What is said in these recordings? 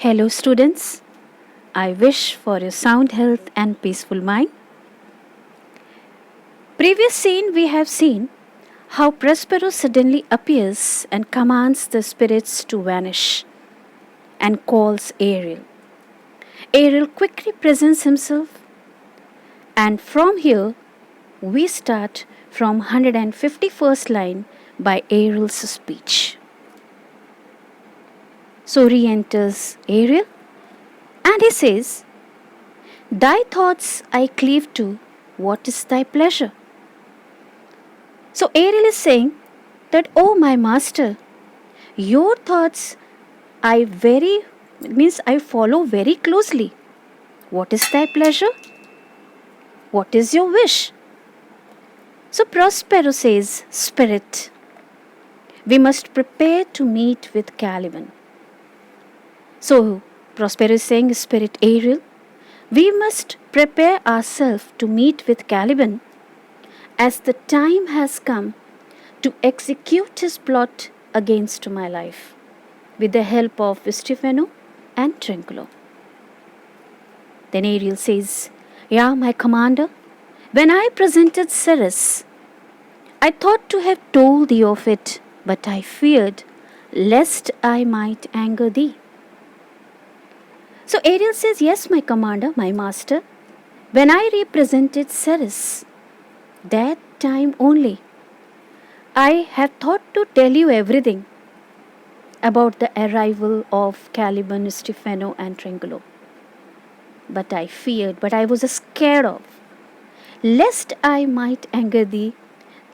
Hello, students. I wish for your sound health and peaceful mind. Previous scene we have seen how Prospero suddenly appears and commands the spirits to vanish and calls Ariel. Ariel quickly presents himself, and from here we start from 151st line by Ariel's speech. So re enters Ariel and he says, "Thy thoughts I cleave to, what is thy pleasure?" So Ariel is saying that, "Oh my master, your thoughts I follow very closely. What is thy pleasure? What is your wish?" So Prospero says, "Spirit, we must prepare to meet with Caliban." So Prospero is saying, "Spirit Ariel, we must prepare ourselves to meet with Caliban, as the time has come to execute his plot against my life with the help of Stefano and Trinculo." Then Ariel says, "Yeah, my commander, when I presented Ceres, I thought to have told thee of it, but I feared lest I might anger thee." So Ariel says, "Yes, my commander, my master, when I represented Ceres, that time only, I have thought to tell you everything about the arrival of Caliban, Stefano, and Trinculo. But I was scared of, lest I might anger thee,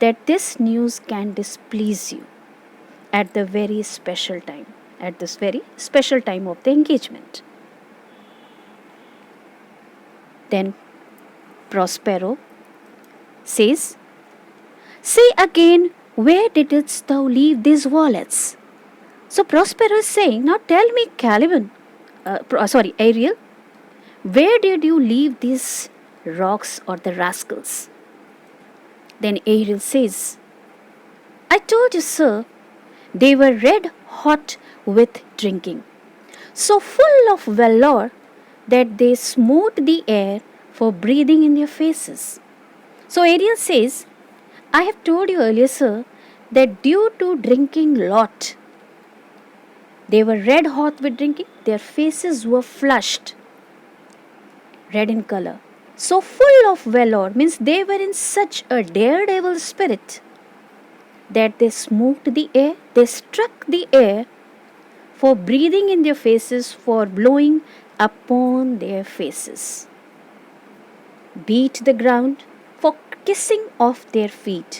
that this news can displease you at the very special time, at this very special time of the engagement." Then Prospero says, "Say again, where didst thou leave these wallets?" So Prospero is saying, "Now tell me, Ariel, where did you leave these rocks or the rascals?" Then Ariel says, "I told you, sir, they were red hot with drinking, so full of valor that they smote the air for breathing in their faces." So Ariel says, "I have told you earlier, sir, that due to drinking lot, they were red hot with drinking, their faces were flushed, red in color. So full of valor means they were in such a daredevil spirit that they smote the air, they struck the air for breathing in their faces, for blowing upon their faces, beat the ground for kissing off their feet.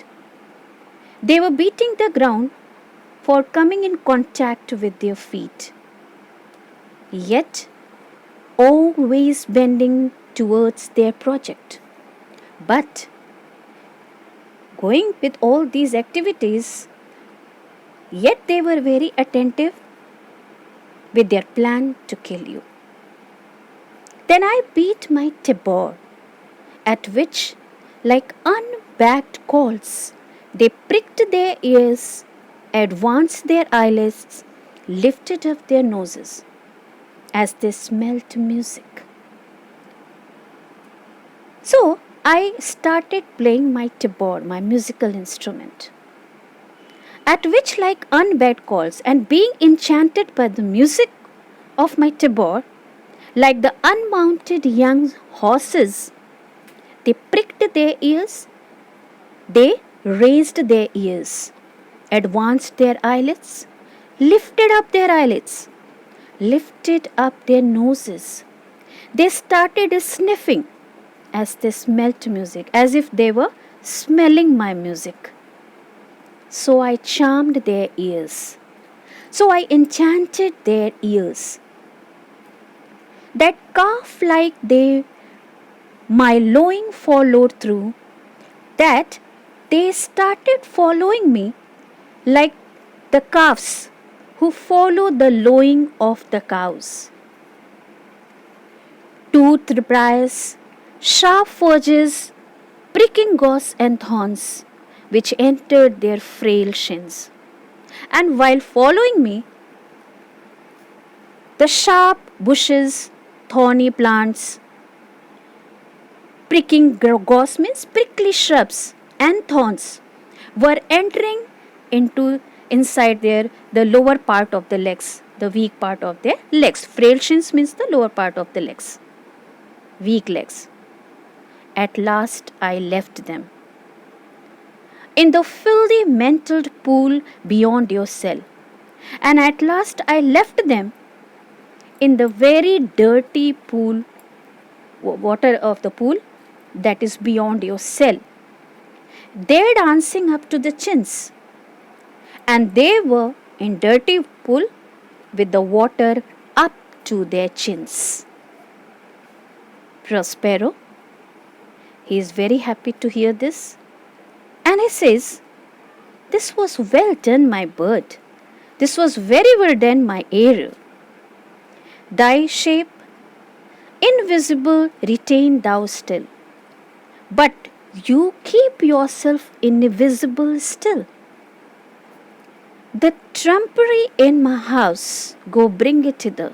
They were beating the ground for coming in contact with their feet, yet always bending towards their project. But going with all these activities, yet they were very attentive with their plan to kill you. Then I beat my tabor, at which, like unbacked colts, they pricked their ears, advanced their eyelids, lifted up their noses, as they smelt music. So I started playing my tabor, my musical instrument, at which, like unbacked calls, and being enchanted by the music of my tabor, like the unmounted young horses, they pricked their ears, they raised their ears, advanced their eyelids, lifted up their eyelids, lifted up their noses. They started sniffing as they smelt music, as if they were smelling my music. So I charmed their ears. So I enchanted their ears, that calf like they my lowing followed through, that they started following me like the calves who follow the lowing of the cows. Toothed briars, sharp forges, pricking gauze and thorns, which entered their frail shins. And while following me, The sharp bushes, thorny plants, pricking gorse means prickly shrubs and thorns were entering into inside the lower part of the legs, the weak part of their legs. Frail shins means the lower part of the legs, weak legs. At last I left them in the filthy mantled pool beyond your cell. And at last I left them in the very dirty pool, water of the pool that is beyond your cell. They're dancing up to the chins, and they were in dirty pool with the water up to their chins. Prospero, he is very happy to hear this, and he says, "This was well done, my bird. This was very well done, my arrow. Thy shape, invisible, retain thou still, but you keep yourself invisible still. The trumpery in my house, go bring it hither.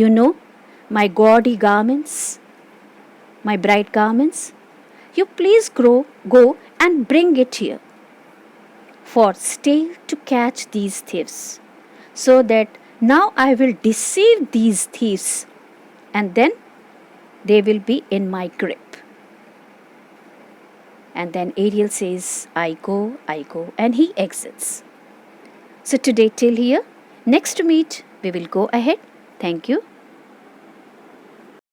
You know, my gaudy garments, my bright garments, you please go and bring it here. For stay to catch these thieves, so that now I will deceive these thieves, and then they will be in my grip." And then Ariel says, I go, and he exits. So today till here. Next to meet, we will go ahead. Thank you.